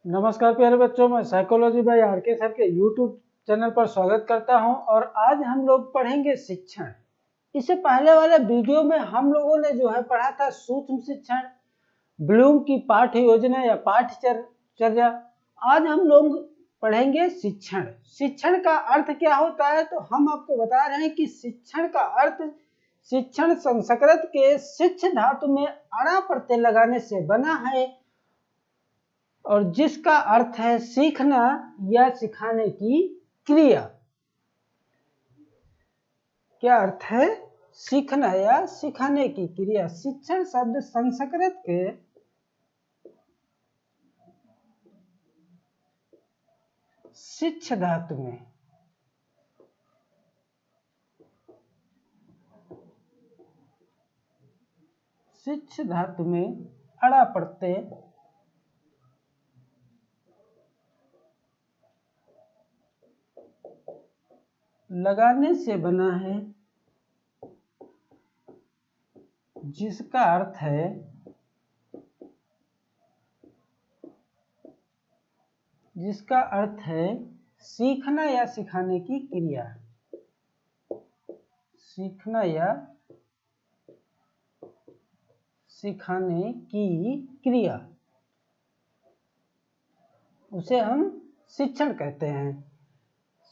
नमस्कार प्यारे बच्चों, मैं साइकोलॉजी बाय आरके सर के यूट्यूब चैनल पर स्वागत करता हूं और आज हम लोग पढ़ेंगे शिक्षण। इससे पहले वाले वीडियो में हम लोगों ने जो है पढ़ा था सूक्ष्म शिक्षण, ब्लूम की पाठ्य योजना या पाठ्यचर्या। आज हम लोग पढ़ेंगे शिक्षण। शिक्षण का अर्थ क्या होता है, तो हम आपको बता रहे हैं कि शिक्षण का अर्थ शिक्षण संस्कृत के शिक्ष धातु में अड़ा प्रत्यय लगाने से बना है और जिसका अर्थ है सीखना या सिखाने की क्रिया। क्या अर्थ है? सीखना या सिखाने की क्रिया। शिक्षण शब्द संस्कृत के शिक्ष धातु में अड़ा प्रत्यय लगाने से बना है, जिसका अर्थ है सीखना या सिखाने की क्रिया। सीखना या सिखाने की क्रिया, उसे हम शिक्षण कहते हैं।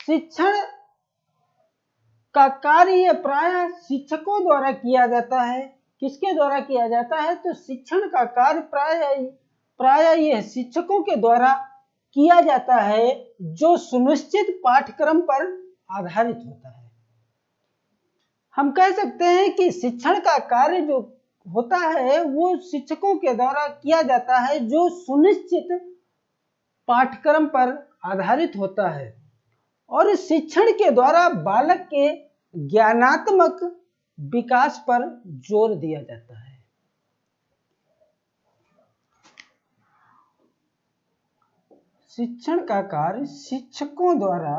शिक्षण का कार्य प्रायः शिक्षकों द्वारा किया जाता है। किसके द्वारा किया जाता है? तो शिक्षण का कार्य प्रायः यह शिक्षकों के द्वारा किया जाता है, जो सुनिश्चित पाठ्यक्रम पर आधारित होता है। हम कह सकते हैं कि शिक्षण का कार्य जो होता है वो शिक्षकों के द्वारा किया जाता है, जो सुनिश्चित पाठ्यक्रम पर आधारित होता है और शिक्षण के द्वारा बालक के ज्ञानात्मक विकास पर जोर दिया जाता है। शिक्षण का कार्य शिक्षकों द्वारा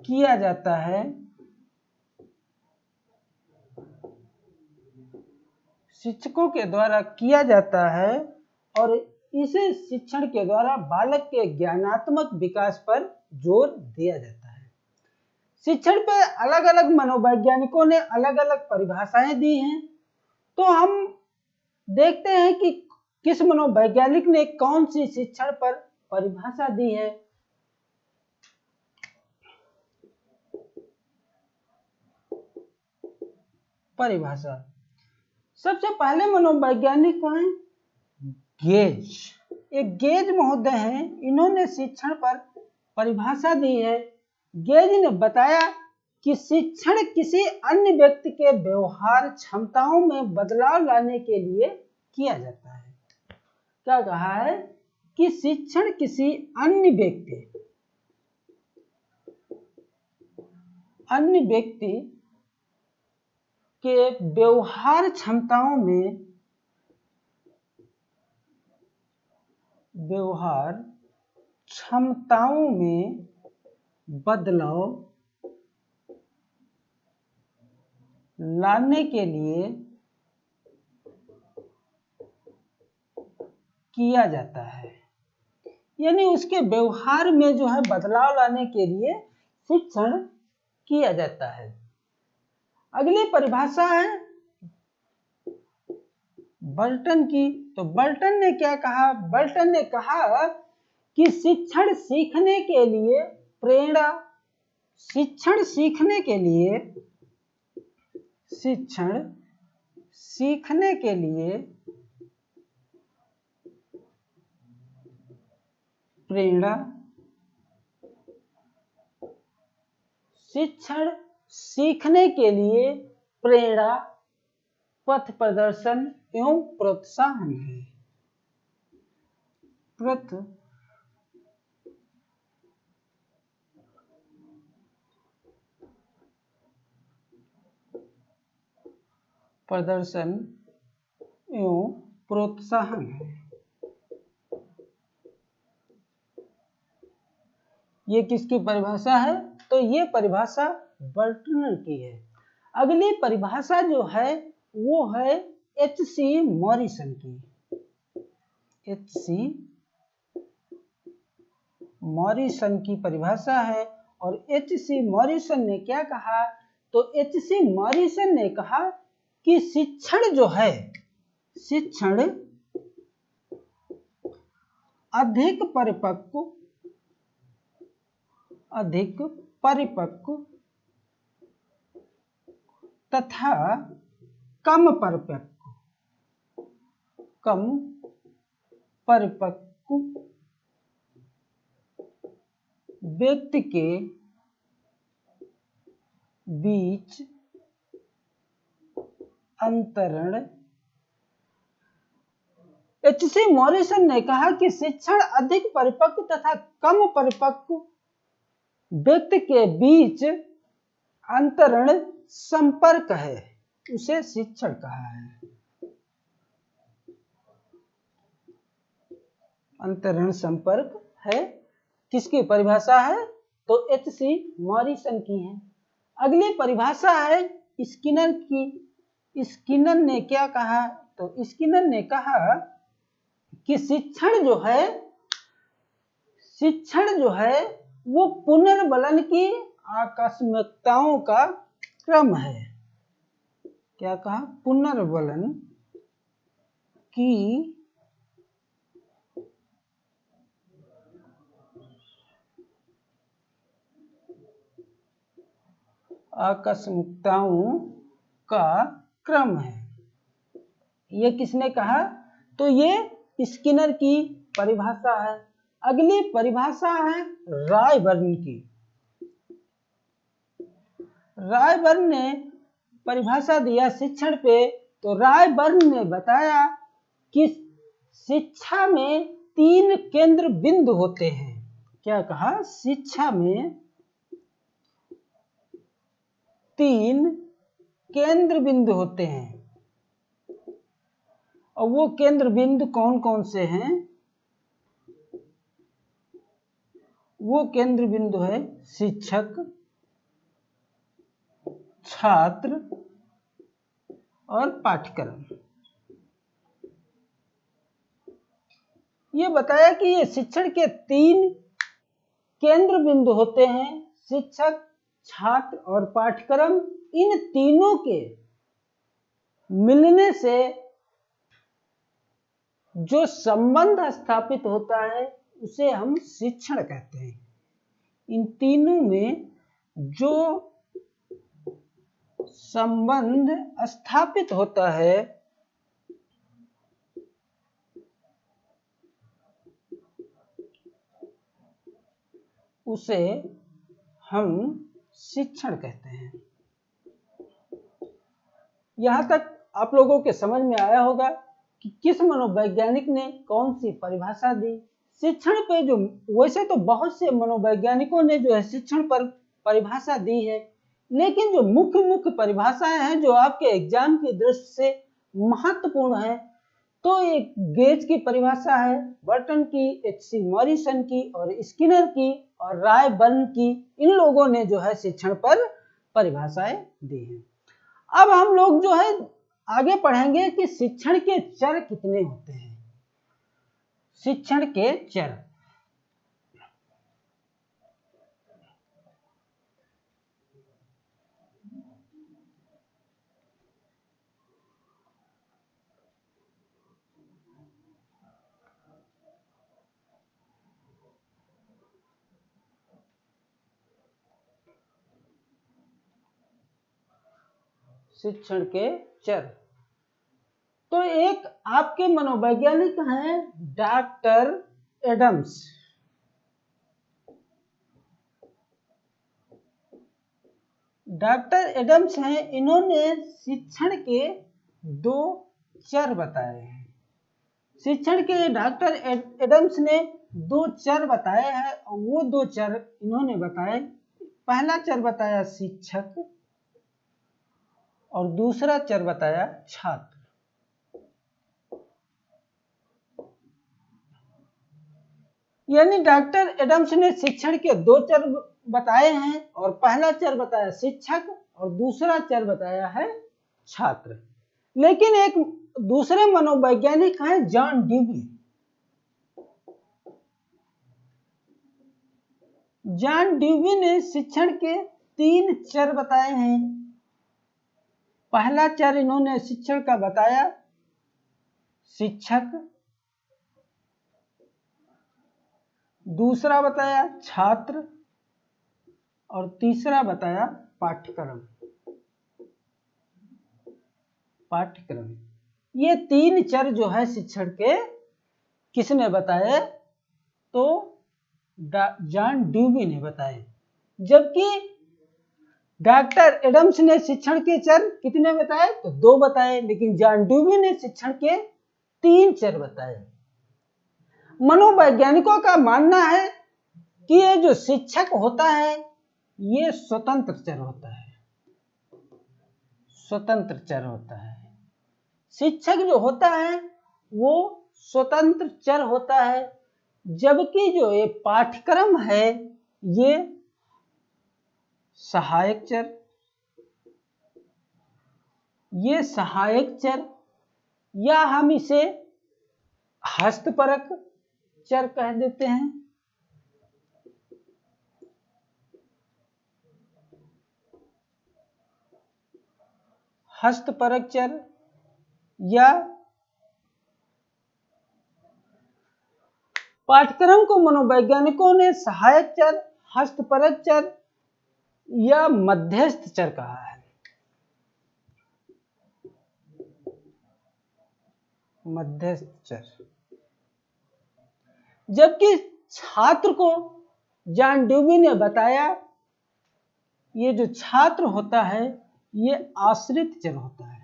किया जाता है, शिक्षकों के द्वारा किया जाता है और इसे शिक्षण के द्वारा बालक के ज्ञानात्मक विकास पर जोर दिया जाता है। शिक्षण पर अलग अलग मनोवैज्ञानिकों ने अलग अलग परिभाषाएं दी हैं, तो हम देखते हैं कि किस मनोवैज्ञानिक ने कौन सी शिक्षण पर परिभाषा दी है। परिभाषा सबसे पहले मनोवैज्ञानिक हैं गेज। एक गेज महोदय हैं, इन्होंने शिक्षण पर परिभाषा दी है। गेज ने बताया कि शिक्षण किसी अन्य व्यक्ति के व्यवहार क्षमताओं में बदलाव लाने के लिए किया जाता है। क्या कहा है? कि शिक्षण किसी अन्य व्यक्ति के व्यवहार क्षमताओं में बदलाव लाने के लिए किया जाता है। यानी उसके व्यवहार में जो है बदलाव लाने के लिए शिक्षण किया जाता है। अगली परिभाषा है बर्टन की। तो बर्टन ने क्या कहा? बर्टन ने कहा कि शिक्षण सीखने के लिए प्रेरणा, शिक्षण सीखने के लिए प्रेरणा, शिक्षण सीखने के लिए प्रेरणा, पथ प्रदर्शन एवं प्रोत्साहन है। पथ प्रदर्शन एवं प्रोत्साहन है। ये किसकी परिभाषा है? तो ये परिभाषा बर्टन की है। अगली परिभाषा जो है वो है H.C. मॉरिसन की। H.C. मॉरिसन की परिभाषा है। और H.C. मॉरिसन ने क्या कहा? तो H.C. मॉरिसन ने कहा कि शिक्षण जो है, शिक्षण अधिक परिपक्व तथा कम परिपक्व व्यक्ति के बीच अंतरण। H.C. मॉरिसन ने कहा कि शिक्षण अधिक परिपक्व तथा कम परिपक्व व्यक्ति के बीच अंतरण संपर्क है, उसे शिक्षण कहा है। अंतरण संपर्क है, किसकी परिभाषा है? तो H.C. मॉरिसन की है। अगली परिभाषा है स्किनर की। स्किनर ने क्या कहा? तो स्किनर ने कहा कि शिक्षण जो है वो पुनर्बलन की आकस्मिकताओं का क्रम है। क्या कहा? पुनर्बलन की आकस्मिकताओं का क्रम है। ये किसने कहा? तो ये स्किनर की परिभाषा है। अगली परिभाषा है रायबर्न की। रायबर्न ने परिभाषा दिया शिक्षण पे। तो रायबर्न ने बताया कि शिक्षा में 3 केंद्र बिंदु होते हैं। क्या कहा? शिक्षा में 3 केंद्र बिंदु होते हैं। और वो केंद्र बिंदु कौन कौन से हैं? वो केंद्र बिंदु है शिक्षक, छात्र और पाठ्यक्रम। ये बताया कि ये शिक्षण के 3 केंद्र बिंदु होते हैं, शिक्षक, छात्र और पाठ्यक्रम। इन तीनों के मिलने से जो संबंध स्थापित होता है उसे हम शिक्षण कहते हैं। इन तीनों में जो संबंध स्थापित होता है उसे हम शिक्षण कहते हैं। यहां तक आप लोगों के समझ में आया होगा कि किस मनोवैज्ञानिक ने कौन सी परिभाषा दी शिक्षण पे। जो वैसे तो बहुत से मनोवैज्ञानिकों ने जो है शिक्षण पर परिभाषा दी है, लेकिन जो मुख्य परिभाषाएं हैं जो आपके एग्जाम की दृष्टि से महत्वपूर्ण है, तो एक गेज की परिभाषा है, बर्टन की, H.C. मॉरिसन की और स्किनर की और रायबर्न की। इन लोगों ने जो है शिक्षण पर परिभाषाएं दी हैं। अब हम लोग जो है आगे पढ़ेंगे कि शिक्षण के चर कितने होते हैं। शिक्षण के चर। शिक्षण के चर। तो एक आपके मनोवैज्ञानिक हैं डॉक्टर एडम्स। डॉक्टर एडम्स हैं, इन्होंने शिक्षण के 2 चर बताए हैं। शिक्षण के डॉक्टर एडम्स ने 2 चर बताए हैं और वो 2 चर इन्होंने बताए। पहला चर बताया शिक्षक और दूसरा चर बताया छात्र। यानी डॉक्टर एडम्स ने शिक्षण के 2 चर बताए हैं और पहला चर बताया शिक्षक और दूसरा चर बताया है छात्र। लेकिन एक दूसरे मनोवैज्ञानिक हैं जॉन ड्यूवी। जॉन ड्यूवी ने शिक्षण के 3 चर बताए हैं। पहला चर इन्होंने शिक्षण का बताया शिक्षक, दूसरा बताया छात्र और तीसरा बताया पाठ्यक्रम। ये 3 चर जो है शिक्षण के किसने बताए? तो जॉन ड्यूवी ने बताए। जबकि डॉक्टर एडम्स ने शिक्षण के चर कितने बताए? तो 2 बताए, लेकिन जॉन ड्यूवी ने शिक्षण के 3 चर बताए। मनोवैज्ञानिकों का मानना है कि ये जो शिक्षक होता है ये स्वतंत्र चर होता है। स्वतंत्र चर होता है। शिक्षक जो होता है वो स्वतंत्र चर होता है, जबकि जो ये पाठ्यक्रम है ये सहायक चर। ये सहायक चर या हम इसे हस्तपरक चर कह देते हैं। हस्तपरक चर या पाठ्यक्रम को मनोवैज्ञानिकों ने सहायक चर, हस्तपरक चर या मध्यस्थ चर कहा है। मध्यस्थ चर। जबकि छात्र को जॉन ड्यूवी ने बताया ये जो छात्र होता है ये आश्रित चर होता है।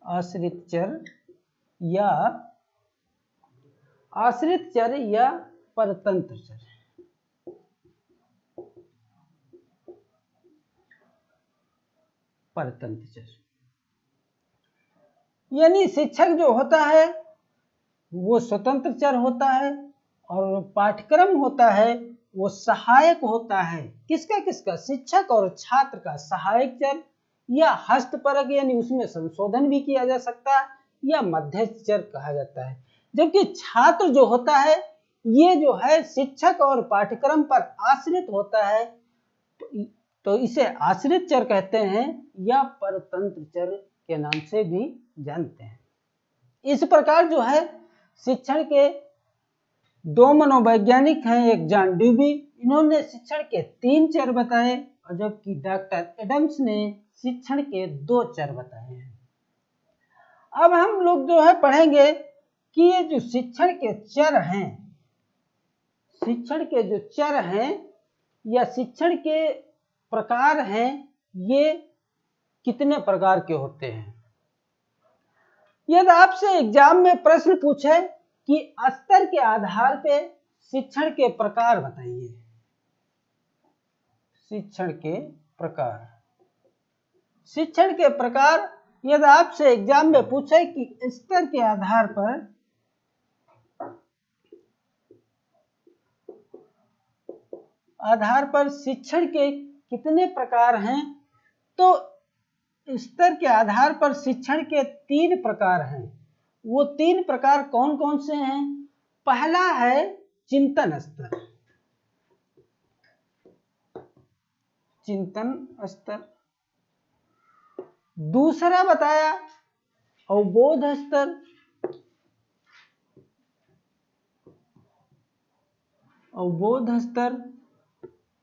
आश्रित चर या परतंत्र चर। परतंत्र चर यानी शिक्षक जो होता है वो स्वतंत्र चर होता है और पाठ्यक्रम होता है वो सहायक होता है। किसका? शिक्षक और छात्र का सहायक चर या हस्तपरक, यानी उसमें संशोधन भी किया जा सकता है, या मध्यस्थ चर कहा जाता है। जबकि छात्र जो होता है ये जो है शिक्षक और पाठ्यक्रम पर आश्रित होता है, तो इसे आश्रित चर कहते हैं या परतंत्र चर के नाम से भी जानते हैं। इस प्रकार जो है शिक्षण के 2 मनोवैज्ञानिक हैं, एक जॉन ड्यूवी, इन्होंने शिक्षण के 3 चर बताए, और जबकि डॉक्टर एडम्स ने शिक्षण के 2 चर बताए हैं। अब हम लोग जो है पढ़ेंगे कि ये जो शिक्षण के चर हैं, शिक्षण के जो चर हैं या शिक्षण के प्रकार हैं, ये कितने प्रकार के होते हैं। यदि आपसे एग्जाम में प्रश्न पूछे कि स्तर के आधार पे शिक्षण के प्रकार बताइए, शिक्षण के प्रकार यदि आपसे एग्जाम में पूछे कि स्तर के आधार पर शिक्षण के कितने प्रकार हैं, तो स्तर के आधार पर शिक्षण के 3 प्रकार हैं। वो 3 प्रकार कौन कौन से हैं? पहला है चिंतन स्तर। दूसरा बताया अवबोध स्तर।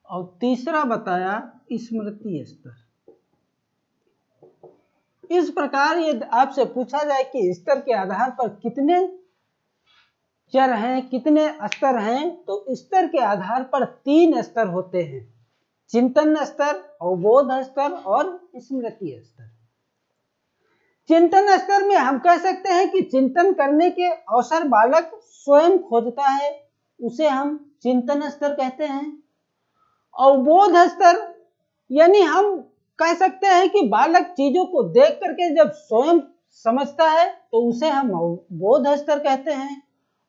और तीसरा बताया स्मृति स्तर। इस प्रकार ये आपसे पूछा जाए कि स्तर के आधार पर कितने चर हैं, कितने स्तर हैं, तो स्तर के आधार पर 3 स्तर होते हैं, चिंतन स्तर, अवबोध स्तर और स्मृति स्तर। चिंतन स्तर में हम कह सकते हैं कि चिंतन करने के अवसर बालक स्वयं खोजता है, उसे हम चिंतन स्तर कहते हैं। अवबोध स्तर यानी हम कह सकते हैं कि बालक चीजों को देख करके जब स्वयं समझता है तो उसे हम अवबोध स्तर कहते हैं।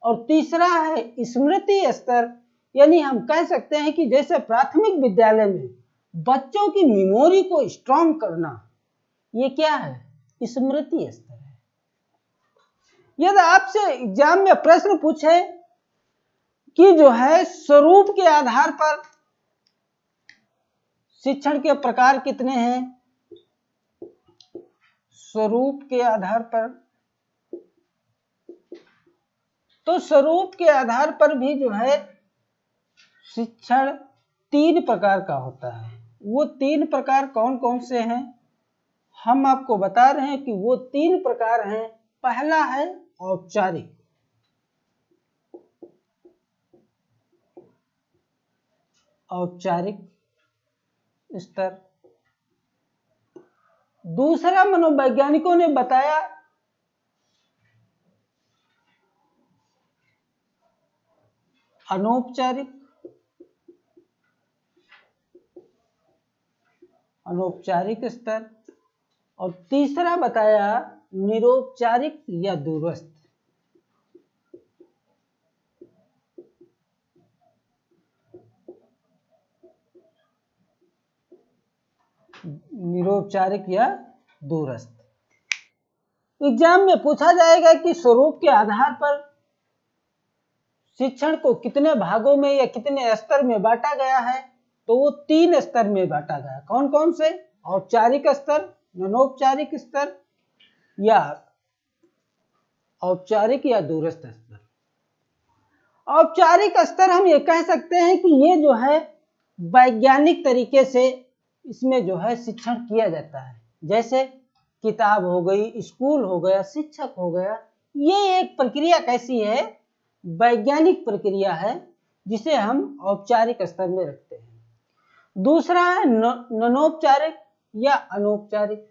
और तीसरा है स्मृति स्तर, यानी हम कह सकते हैं कि जैसे प्राथमिक विद्यालय में बच्चों की मेमोरी को स्ट्रॉन्ग करना, ये क्या है? स्मृति स्तर है। यदि आपसे एग्जाम में प्रश्न पूछे कि जो है स्वरूप के आधार पर शिक्षण के प्रकार कितने हैं, स्वरूप के आधार पर, तो स्वरूप के आधार पर भी जो है शिक्षण 3 प्रकार का होता है। वो 3 प्रकार कौन कौन से हैं हम आपको बता रहे हैं कि वो 3 प्रकार हैं। पहला है औपचारिक, औपचारिक स्तर। दूसरा मनोवैज्ञानिकों ने बताया अनौपचारिक, अनौपचारिक स्तर। और तीसरा बताया निरौपचारिक या दूरस्थ। निरौपचारिक या दूरस्थ। एग्जाम में पूछा जाएगा कि स्वरूप के आधार पर शिक्षण को कितने भागों में या कितने स्तर में बांटा गया है, तो वो 3 स्तर में बांटा गया। कौन कौन से? औपचारिक स्तर, अनौपचारिक स्तर या औपचारिक या दूरस्थ स्तर। औपचारिक स्तर हम ये कह सकते हैं कि ये जो है वैज्ञानिक तरीके से इसमें जो है शिक्षण किया जाता है। जैसे किताब हो गई, स्कूल हो गया, शिक्षक हो गया। ये एक प्रक्रिया कैसी है? वैज्ञानिक प्रक्रिया है जिसे हम औपचारिक स्तर में रखते हैं। दूसरा है ननौपचारिक या अनौपचारिक।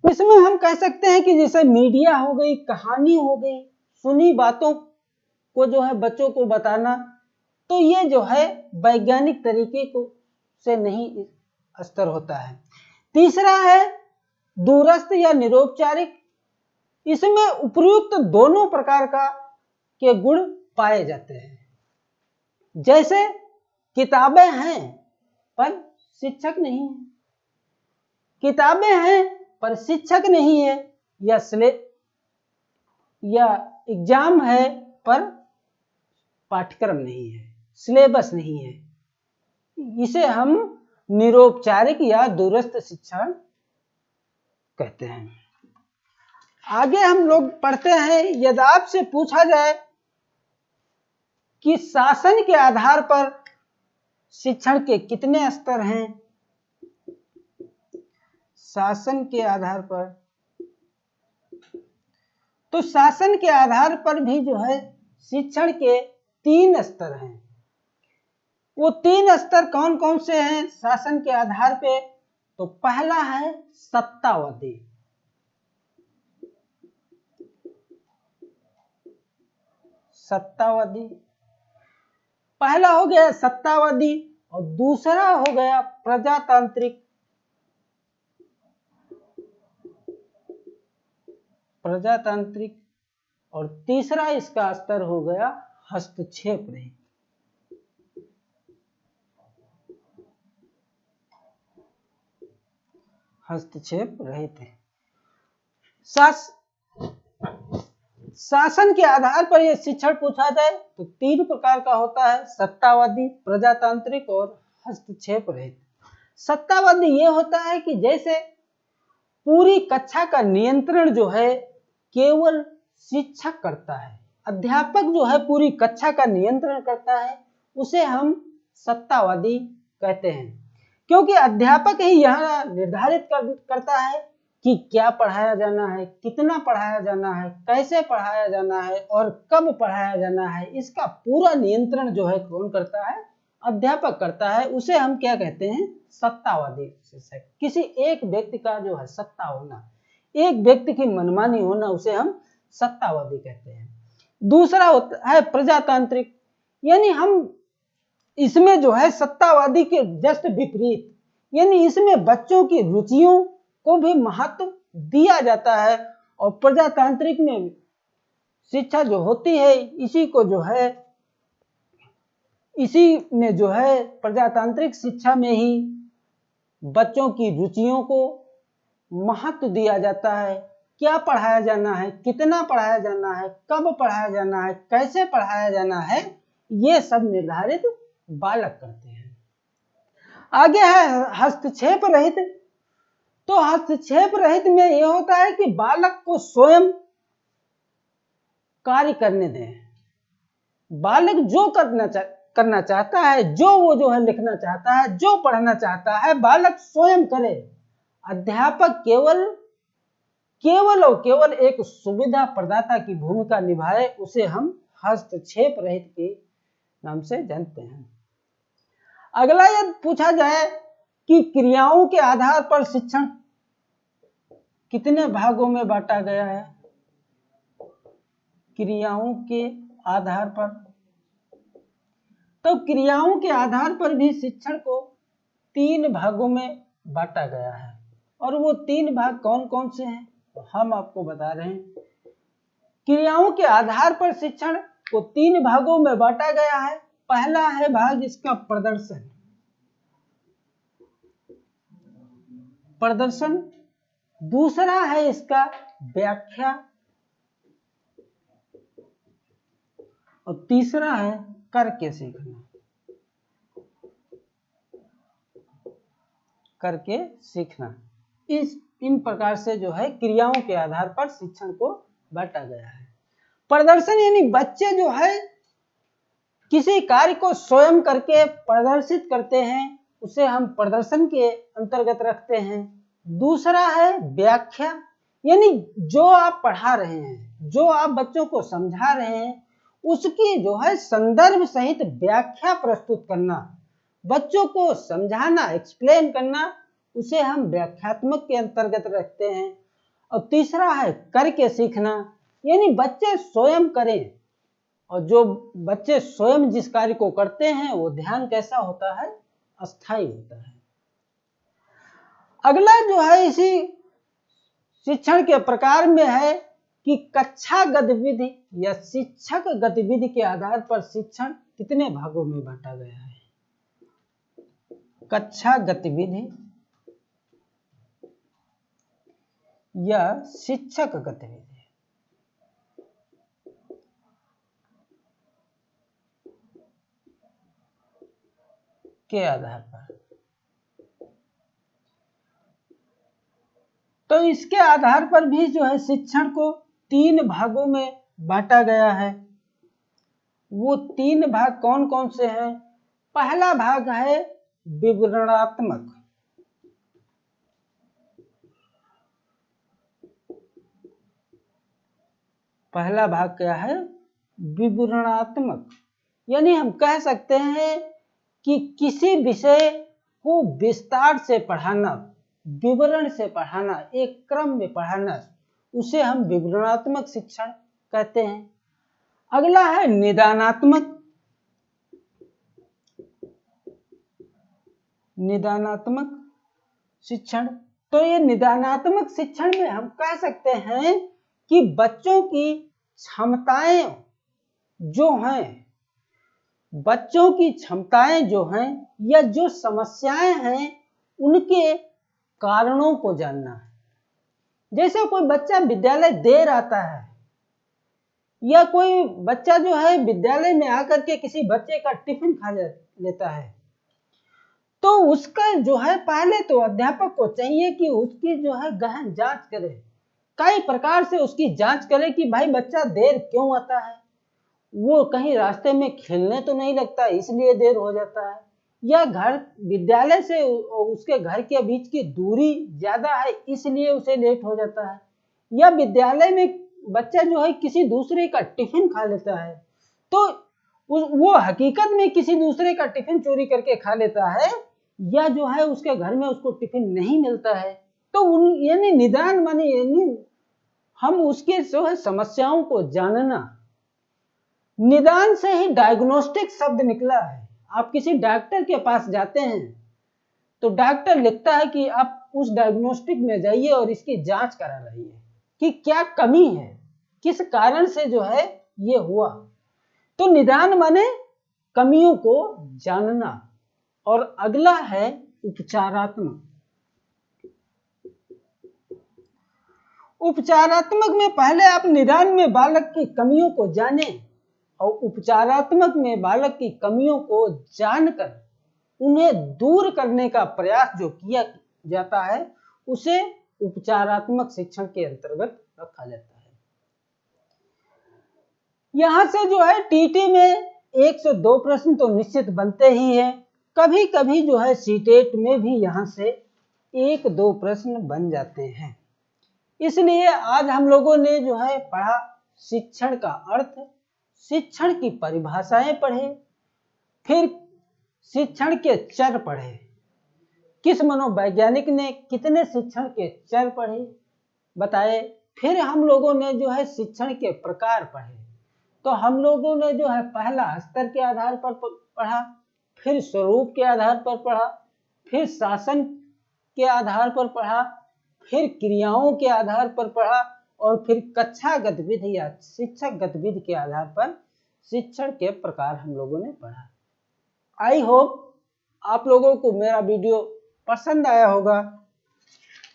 इसमें हम कह सकते हैं कि जैसे मीडिया हो गई, कहानी हो गई, सुनी बातों को जो है बच्चों को बताना, तो ये जो है वैज्ञानिक तरीके को से नहीं स्तर होता है। तीसरा है दूरस्थ या निरौपचारिक। इसमें उपयुक्त दोनों प्रकार का के गुण पाए जाते हैं। जैसे किताबें हैं पर शिक्षक नहीं है, किताबें हैं पर शिक्षक नहीं है, या एग्जाम है पर पाठ्यक्रम नहीं है, सिलेबस नहीं है। इसे हम निरौपचारिक या दूरस्थ शिक्षण कहते हैं। आगे हम लोग पढ़ते हैं, यदि आपसे पूछा जाए कि शासन के आधार पर शिक्षण के कितने स्तर हैं, शासन के आधार पर, तो शासन के आधार पर भी जो है शिक्षण के 3 स्तर हैं। वो 3 स्तर कौन कौन से हैं शासन के आधार पे? तो पहला है सत्तावादी, सत्तावादी पहला हो गया सत्तावादी, और दूसरा हो गया प्रजातांत्रिक, प्रजातांत्रिक, और तीसरा इसका स्तर हो गया हस्तक्षेप रहित। हस्तक्षेप रहित है। शासन के आधार पर यह शिक्षण पूछा जाए तो 3 प्रकार का होता है, सत्तावादी, प्रजातांत्रिक और हस्तक्षेप रहित। सत्तावादी ये होता है कि जैसे पूरी कक्षा का नियंत्रण जो है केवल शिक्षक करता है, अध्यापक जो है पूरी कक्षा का नियंत्रण करता है, उसे हम सत्तावादी कहते हैं। क्योंकि अध्यापक ही यह निर्धारित करता है कि क्या पढ़ाया जाना है, कितना पढ़ाया जाना है, कैसे पढ़ाया जाना है और कब पढ़ाया जाना है। इसका पूरा नियंत्रण जो है कौन करता है? अध्यापक करता है। उसे हम क्या कहते हैं? सत्तावादी शिक्षक। किसी एक व्यक्ति का जो है सत्ता होना, एक व्यक्ति की मनमानी होना, उसे हम सत्तावादी कहते हैं। दूसरा होता है प्रजातांत्रिक, यानी हम इसमें जो है सत्तावादी के जस्ट विपरीत, यानी इसमें बच्चों की रुचियों को भी महत्व दिया जाता है। और प्रजातांत्रिक में शिक्षा जो होती है इसी में जो है प्रजातांत्रिक शिक्षा में ही बच्चों की रुचियों को महत्व दिया जाता है, क्या पढ़ाया जाना है, कितना पढ़ाया जाना है, कब पढ़ाया जाना है, कैसे पढ़ाया जाना है, ये सब निर्धारित बालक करते हैं। आगे है हस्तक्षेप रहित। तो हस्तक्षेप रहित में यह होता है कि बालक को स्वयं कार्य करने दें। बालक जो करना चाहता है, वो जो है लिखना चाहता है, जो पढ़ना चाहता है, बालक स्वयं करे। अध्यापक केवल और केवल एक सुविधा प्रदाता की भूमिका निभाए, उसे हम हस्तक्षेप रहित के नाम से जानते हैं। अगला यदि पूछा जाए कि क्रियाओं के आधार पर शिक्षण कितने भागों में बांटा गया है? क्रियाओं के आधार पर, तो क्रियाओं के आधार पर भी शिक्षण को 3 भागों में बांटा गया है। और वो 3 भाग कौन कौन से हैं, तो हम आपको बता रहे हैं। क्रियाओं के आधार पर शिक्षण को 3 भागों में बांटा गया है। पहला है भाग इसका प्रदर्शन, दूसरा है इसका व्याख्या, और तीसरा है करके सीखना। इन प्रकार से जो है क्रियाओं के आधार पर शिक्षण को बांटा गया है। प्रदर्शन यानी बच्चे जो है किसी कार्य को स्वयं करके प्रदर्शित करते हैं, उसे हम प्रदर्शन के अंतर्गत रखते हैं। दूसरा है व्याख्या, यानी जो आप पढ़ा रहे हैं, जो आप बच्चों को समझा रहे हैं, उसकी जो है संदर्भ सहित व्याख्या प्रस्तुत करना, बच्चों को समझाना, एक्सप्लेन करना, उसे हम व्याख्यात्मक के अंतर्गत रखते हैं। और तीसरा है करके सीखना, यानी बच्चे स्वयं करें, और जो बच्चे स्वयं जिस कार्य को करते हैं वो ध्यान कैसा होता है, अस्थायी होता है। अगला जो है इसी शिक्षण के प्रकार में है कि कक्षा गतिविधि या शिक्षक गतिविधि के आधार पर शिक्षण कितने भागों में बांटा गया है? कक्षा गतिविधि या शिक्षक गतिविधि के आधार पर, तो इसके आधार पर भी जो है शिक्षण को 3 भागों में बांटा गया है। वो 3 भाग कौन कौन से हैं? पहला भाग है विवरणात्मक, पहला भाग क्या है? विवरणात्मक, यानी हम कह सकते हैं कि किसी विषय को विस्तार से पढ़ाना, विवरण से पढ़ाना, एक क्रम में पढ़ाना, उसे हम विवरणात्मक शिक्षण कहते हैं। अगला है निदानात्मक, शिक्षण। तो ये निदानात्मक शिक्षण में हम कह सकते हैं कि बच्चों की क्षमताएं जो हैं या जो समस्याएं हैं उनके कारणों को जानना है। जैसे कोई बच्चा विद्यालय देर आता है, या कोई बच्चा जो है विद्यालय में आकर के किसी बच्चे का टिफिन खा लेता है, तो उसका जो है पहले तो अध्यापक को चाहिए कि उसकी जो है गहन जांच करे, कई प्रकार से उसकी जांच करे कि भाई बच्चा देर क्यों आता है, वो कहीं रास्ते में खेलने तो नहीं लगता इसलिए देर हो जाता है, या घर विद्यालय से उसके घर के बीच की दूरी ज्यादा है इसलिए उसे लेट हो जाता है, या विद्यालय में बच्चा जो है किसी दूसरे का टिफिन खा लेता है, तो वो हकीकत में किसी दूसरे का टिफिन चोरी करके खा लेता है, या जो है उसके घर में उसको टिफिन नहीं मिलता है। तो यानी निदान माने यानी हम उसके जो है समस्याओं को जानना। निदान से ही डायग्नोस्टिक शब्द निकला है। आप किसी डॉक्टर के पास जाते हैं तो डॉक्टर लिखता है कि आप उस डायग्नोस्टिक में जाइए और इसकी जांच करा रहिए कि क्या कमी है, किस कारण से जो है ये हुआ। तो निदान माने कमियों को जानना। और अगला है उपचारात्मक, उपचारात्मक में पहले आप निदान में बालक की कमियों को जानें और उपचारात्मक में बालक की कमियों को जानकर उन्हें दूर करने का प्रयास जो किया जाता है उसे उपचारात्मक शिक्षण के अंतर्गत रखा जाता है। यहां से जो है टीटी में 102 प्रश्न तो निश्चित बनते ही हैं, कभी कभी जो है सीटेट में भी यहां से 1-2 प्रश्न बन जाते हैं। इसलिए आज हम लोगों ने जो है पढ़ा शिक्षण का अर्थ, शिक्षण की परिभाषाएं पढ़े, फिर शिक्षण के चर पढ़े, किस मनोवैज्ञानिक ने कितने शिक्षण के चर पढ़े बताए, फिर हम लोगों ने जो है शिक्षण के प्रकार पढ़े। तो हम लोगों ने जो है पहला स्तर के आधार पर पढ़ा, फिर स्वरूप के आधार पर पढ़ा, फिर शासन के आधार पर पढ़ा, फिर क्रियाओं के आधार पर पढ़ा और फिर कक्षा गतिविधि या शिक्षक गतिविधि के आधार पर शिक्षण के प्रकार हम लोगों ने पढ़ा। आई होप आप लोगों को मेरा वीडियो पसंद आया होगा।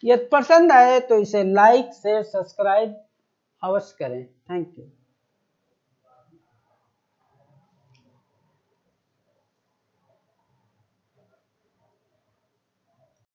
यदि पसंद आए तो इसे लाइक शेयर सब्सक्राइब अवश्य करें। Thank you.